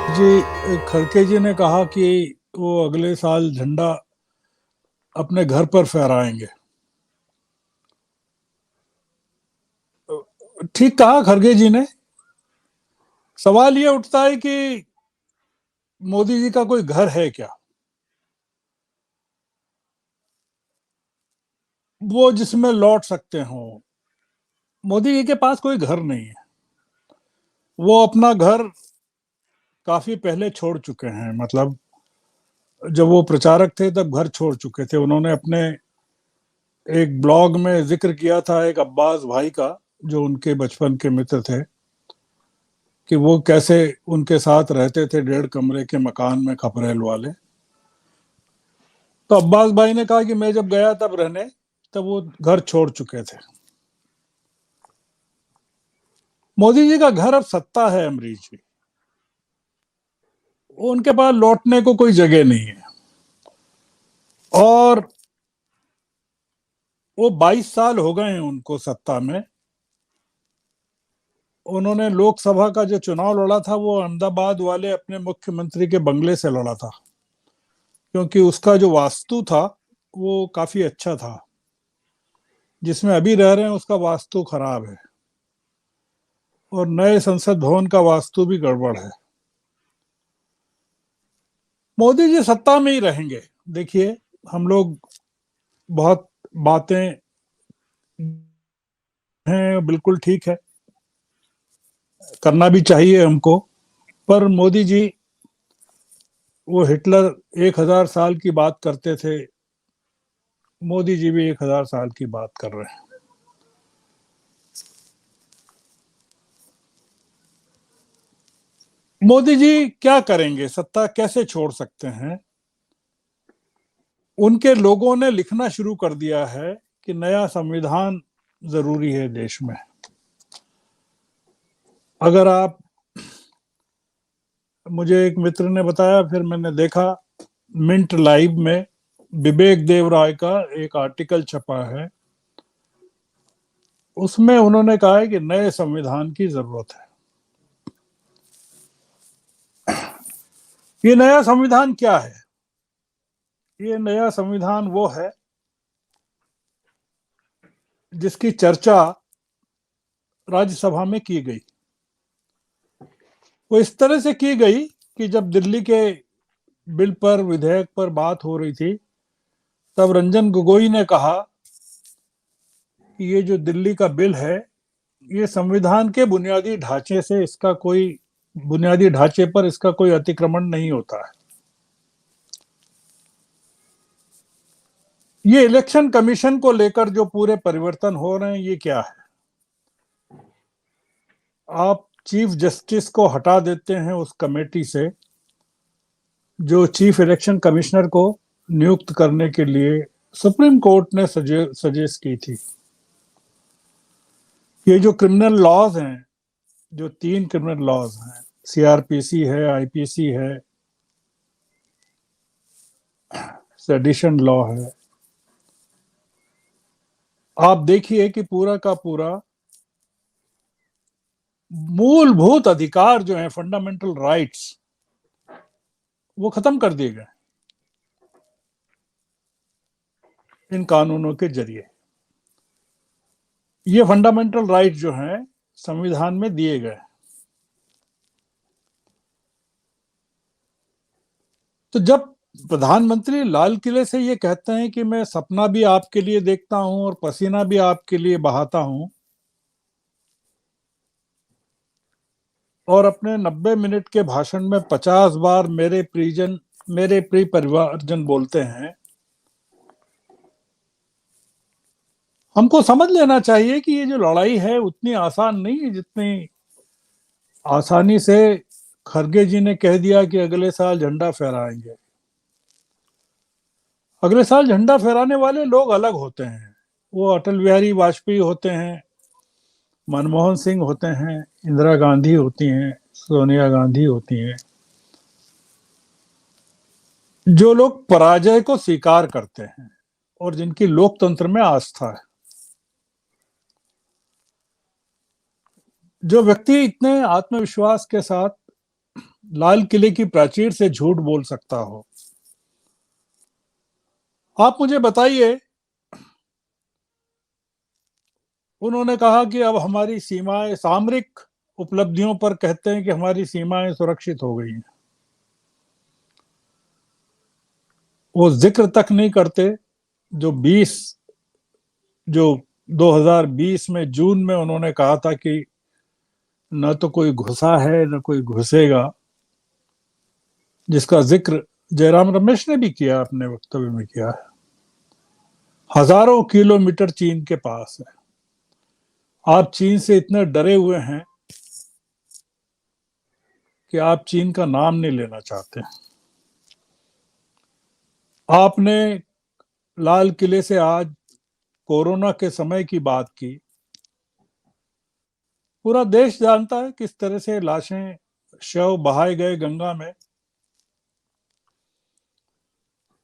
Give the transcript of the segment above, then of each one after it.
जी, खड़के जी ने कहा कि वो अगले साल झंडा अपने घर पर फहराएंगे। ठीक कहा खड़गे जी ने। सवाल ये उठता है कि मोदी जी का कोई घर है क्या, वो जिसमें लौट सकते हो। मोदी जी के पास कोई घर नहीं है। वो अपना घर काफी पहले छोड़ चुके हैं। मतलब जब वो प्रचारक थे तब घर छोड़ चुके थे। उन्होंने अपने एक ब्लॉग में जिक्र किया था एक अब्बास भाई का, जो उनके बचपन के मित्र थे, कि वो कैसे उनके साथ रहते थे 1.5 कमरे के मकान में, खपरेल वाले। तो अब्बास भाई ने कहा कि मैं जब गया तब रहने, तब वो घर छोड़ चुके थे। मोदी जी का घर अब सत्ता है अमरीश जी। उनके पास लौटने को कोई जगह नहीं है। और वो 22 साल हो गए हैं उनको सत्ता में। उन्होंने लोकसभा का जो चुनाव लड़ा था वो अहमदाबाद वाले अपने मुख्यमंत्री के बंगले से लड़ा था, क्योंकि उसका जो वास्तु था वो काफी अच्छा था। जिसमें अभी रह रहे हैं उसका वास्तु खराब है, और नए संसद भवन का वास्तु भी गड़बड़ है। मोदी जी सत्ता में ही रहेंगे। देखिए, हम लोग बहुत बातें हैं, बिल्कुल ठीक है, करना भी चाहिए हमको। पर मोदी जी, वो हिटलर 1,000 साल की बात करते थे, मोदी जी भी 1,000 साल की बात कर रहे हैं। मोदी जी क्या करेंगे, सत्ता कैसे छोड़ सकते हैं। उनके लोगों ने लिखना शुरू कर दिया है कि नया संविधान जरूरी है देश में। अगर आप, मुझे एक मित्र ने बताया, फिर मैंने देखा, मिंट लाइव में विवेक देव राय का एक आर्टिकल छपा है। उसमें उन्होंने कहा है कि नए संविधान की जरूरत है। ये नया संविधान क्या है? ये नया संविधान वो है जिसकी चर्चा राज्यसभा में की गई। वो इस तरह से की गई कि जब दिल्ली के बिल पर, विधेयक पर बात हो रही थी, तब रंजन गोगोई ने कहा कि ये जो दिल्ली का बिल है, ये संविधान के बुनियादी ढांचे से, इसका कोई बुनियादी ढांचे पर इसका कोई अतिक्रमण नहीं होता है। ये इलेक्शन कमीशन को लेकर जो पूरे परिवर्तन हो रहे हैं, ये क्या है? आप चीफ जस्टिस को हटा देते हैं उस कमेटी से जो चीफ इलेक्शन कमिश्नर को नियुक्त करने के लिए सुप्रीम कोर्ट ने सजेस्ट की थी। ये जो क्रिमिनल लॉज हैं, जो 3 क्रिमिनल लॉज हैं, सीआरपीसी है, आईपीसी है, सेडिशन लॉ है, आप देखिए कि पूरा का पूरा मूलभूत अधिकार जो है, फंडामेंटल राइट्स, वो खत्म कर दिए गए इन कानूनों के जरिए। ये फंडामेंटल राइट जो हैं संविधान में दिए गए। तो जब प्रधानमंत्री लाल किले से ये कहते हैं कि मैं सपना भी आपके लिए देखता हूं और पसीना भी आपके लिए बहाता हूं, और अपने 90 मिनट के भाषण में 50 बार मेरे प्रियजन, मेरे प्रिय परिवारजन बोलते हैं, हमको समझ लेना चाहिए कि ये जो लड़ाई है उतनी आसान नहीं है जितनी आसानी से खरगे जी ने कह दिया कि अगले साल झंडा फहराएंगे। अगले साल झंडा फहराने वाले लोग अलग होते हैं। वो अटल बिहारी वाजपेयी होते हैं, मनमोहन सिंह होते हैं, इंदिरा गांधी होती हैं, सोनिया गांधी होती हैं। जो लोग पराजय को स्वीकार करते हैं और जिनकी लोकतंत्र में आस्था है। जो व्यक्ति इतने आत्मविश्वास के साथ लाल किले की प्राचीर से झूठ बोल सकता हो? आप मुझे बताइए। उन्होंने कहा कि अब हमारी सीमाएं, सामरिक उपलब्धियों पर कहते हैं कि हमारी सीमाएं सुरक्षित हो गई हैं। वो जिक्र तक नहीं करते जो 2020 में जून में उन्होंने कहा था कि न तो कोई घुसा है न कोई घुसेगा, जिसका जिक्र जयराम रमेश ने भी किया, अपने वक्तव्य में किया है। हजारों किलोमीटर चीन के पास है। आप चीन से इतने डरे हुए हैं कि आप चीन का नाम नहीं लेना चाहते। आपने लाल किले से आज कोरोना के समय की बात की। पूरा देश जानता है किस तरह से लाशें, शव बहाए गए गंगा में।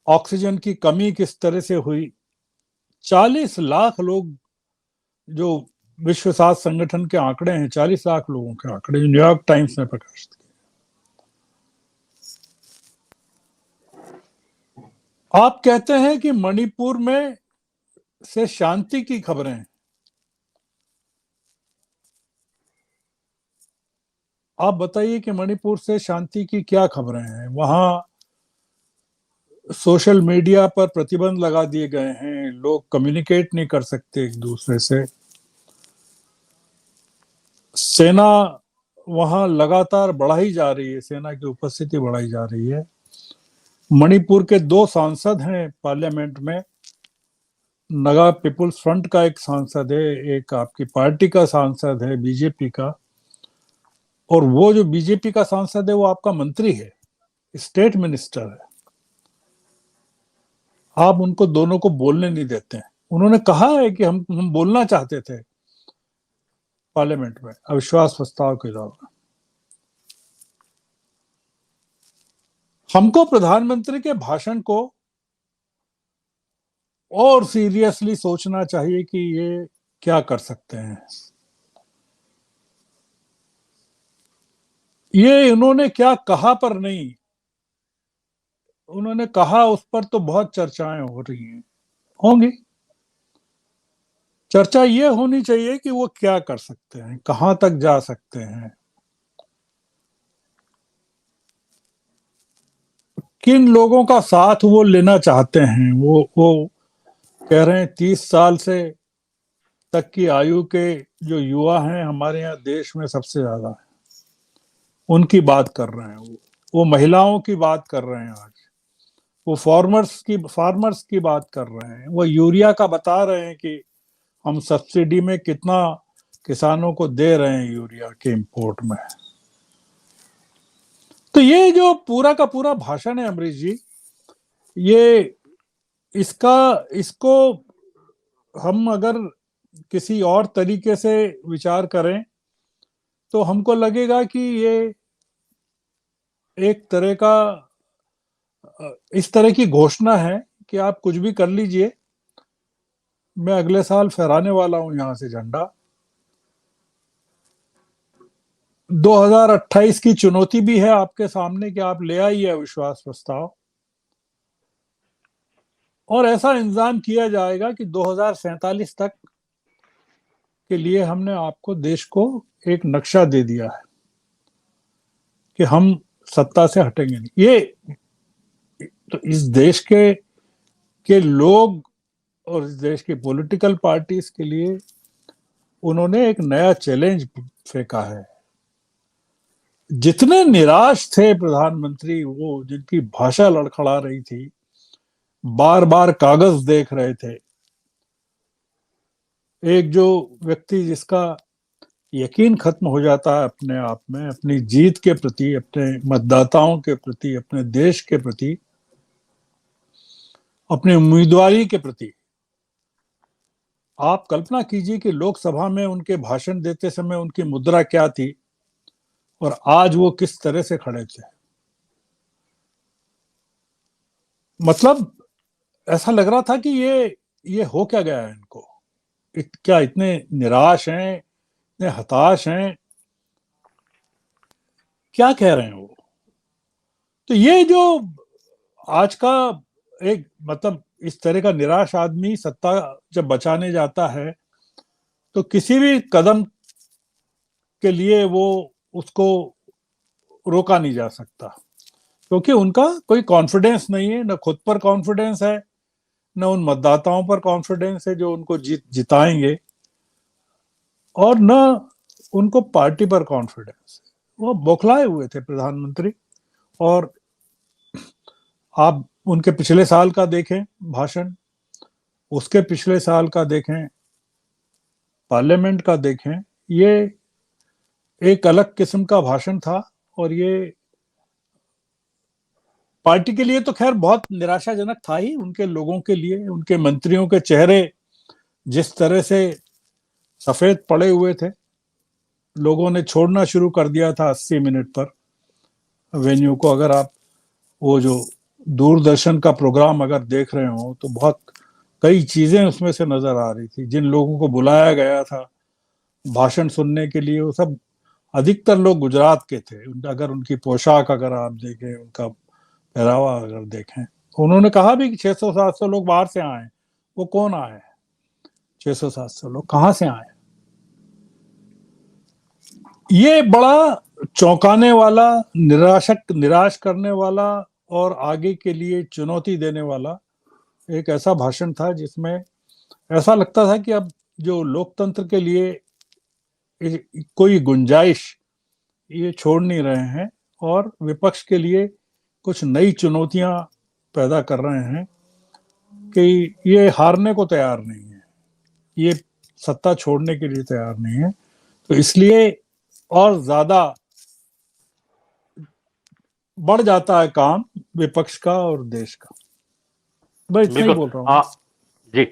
ऑक्सीजन की कमी किस तरह से हुई। 40 लाख लोग, जो विश्व स्वास्थ्य संगठन के आंकड़े हैं, 40 लाख लोगों के आंकड़े न्यूयॉर्क टाइम्स ने प्रकाशित किए। आप कहते हैं कि मणिपुर में से शांति की खबरें हैं। आप बताइए कि मणिपुर से शांति की क्या खबरें हैं? वहां सोशल मीडिया पर प्रतिबंध लगा दिए गए हैं, लोग कम्युनिकेट नहीं कर सकते एक दूसरे से। सेना वहां लगातार बढ़ाई जा रही है, सेना की उपस्थिति बढ़ाई जा रही है। मणिपुर के 2 सांसद हैं पार्लियामेंट में। नगा पीपुल्स फ्रंट का एक सांसद है, एक आपकी पार्टी का सांसद है, बीजेपी का। और वो जो बीजेपी का सांसद है वो आपका मंत्री है, स्टेट मिनिस्टर है। आप उनको दोनों को बोलने नहीं देते हैं। उन्होंने कहा है कि हम बोलना चाहते थे पार्लियामेंट में अविश्वास प्रस्ताव के दौरान। हमको प्रधानमंत्री के भाषण को और सीरियसली सोचना चाहिए कि ये क्या कर सकते हैं। ये इन्होंने क्या कहा पर नहीं, उन्होंने कहा उस पर तो बहुत चर्चाएं हो रही हैं, होंगी। चर्चा ये होनी चाहिए कि वो क्या कर सकते हैं, कहां तक जा सकते हैं, किन लोगों का साथ वो लेना चाहते हैं। वो कह रहे हैं 30 साल से तक की आयु के जो युवा हैं हमारे यहाँ देश में सबसे ज्यादा है, उनकी बात कर रहे हैं। वो महिलाओं की बात कर रहे हैं आज। वो फार्मर्स की बात कर रहे हैं। वो यूरिया का बता रहे हैं कि हम सब्सिडी में कितना किसानों को दे रहे हैं यूरिया के इंपोर्ट में। तो ये जो पूरा का पूरा भाषण है अमरीश जी, ये इसका इसको हम अगर किसी और तरीके से विचार करें तो हमको लगेगा कि ये एक तरह का इस तरह की घोषणा है कि आप कुछ भी कर लीजिए, मैं अगले साल फहराने वाला हूं यहां से झंडा। 2028 की चुनौती भी है आपके सामने कि आप ले आइए अविश्वास प्रस्ताव, और ऐसा इंतजाम किया जाएगा कि 2047 तक के लिए हमने आपको, देश को एक नक्शा दे दिया है कि हम सत्ता से हटेंगे नहीं। ये तो इस देश के लोग और इस देश की पॉलिटिकल पार्टीज के लिए उन्होंने एक नया चैलेंज फेंका है। जितने निराश थे प्रधानमंत्री, वो जिनकी भाषा लड़खड़ा रही थी, बार बार कागज देख रहे थे, एक जो व्यक्ति जिसका यकीन खत्म हो जाता है अपने आप में, अपनी जीत के प्रति, अपने मतदाताओं के प्रति, अपने देश के प्रति, अपनी उम्मीदवारी के प्रति। आप कल्पना कीजिए कि लोकसभा में उनके भाषण देते समय उनकी मुद्रा क्या थी और आज वो किस तरह से खड़े थे। मतलब ऐसा लग रहा था कि ये हो क्या गया है इनको। क्या इतने निराश हैं, इतने हताश हैं, क्या कह रहे हैं वो। तो ये जो आज का एक मतलब इस तरह का निराश आदमी सत्ता जब बचाने जाता है तो किसी भी कदम के लिए वो उसको रोका नहीं जा सकता, क्योंकि उनका कोई कॉन्फिडेंस नहीं है, न खुद पर कॉन्फिडेंस है, न उन मतदाताओं पर कॉन्फिडेंस है जो उनको जिताएंगे, और न उनको पार्टी पर कॉन्फिडेंस है। वो बौखलाए हुए थे प्रधानमंत्री। और आप उनके पिछले साल का देखें भाषण, उसके पिछले साल का देखें, पार्लियामेंट का देखें, ये एक अलग किस्म का भाषण था। और ये पार्टी के लिए तो खैर बहुत निराशाजनक था ही, उनके लोगों के लिए उनके मंत्रियों के चेहरे जिस तरह से सफेद पड़े हुए थे, लोगों ने छोड़ना शुरू कर दिया था 80 मिनट पर वेन्यू को। अगर आप वो जो दूरदर्शन का प्रोग्राम अगर देख रहे हो तो बहुत कई चीजें उसमें से नजर आ रही थी। जिन लोगों को बुलाया गया था भाषण सुनने के लिए, वो सब अधिकतर लोग गुजरात के थे। अगर उनकी पोशाक अगर आप देखें, उनका पहरावा अगर देखें, उन्होंने कहा भी कि 600-700 लोग बाहर से आए। वो कौन आए? 600-700 लोग कहां से आए? ये बड़ा चौंकाने वाला, निराश करने वाला और आगे के लिए चुनौती देने वाला एक ऐसा भाषण था जिसमें ऐसा लगता था कि अब जो लोकतंत्र के लिए कोई गुंजाइश ये छोड़ नहीं रहे हैं, और विपक्ष के लिए कुछ नई चुनौतियां पैदा कर रहे हैं कि ये हारने को तैयार नहीं है, ये सत्ता छोड़ने के लिए तैयार नहीं है। तो इसलिए और ज्यादा बढ़ जाता है काम विपक्ष का और देश का। बस इतना ही बिल्कुल। बोल रहा हूँ। जी,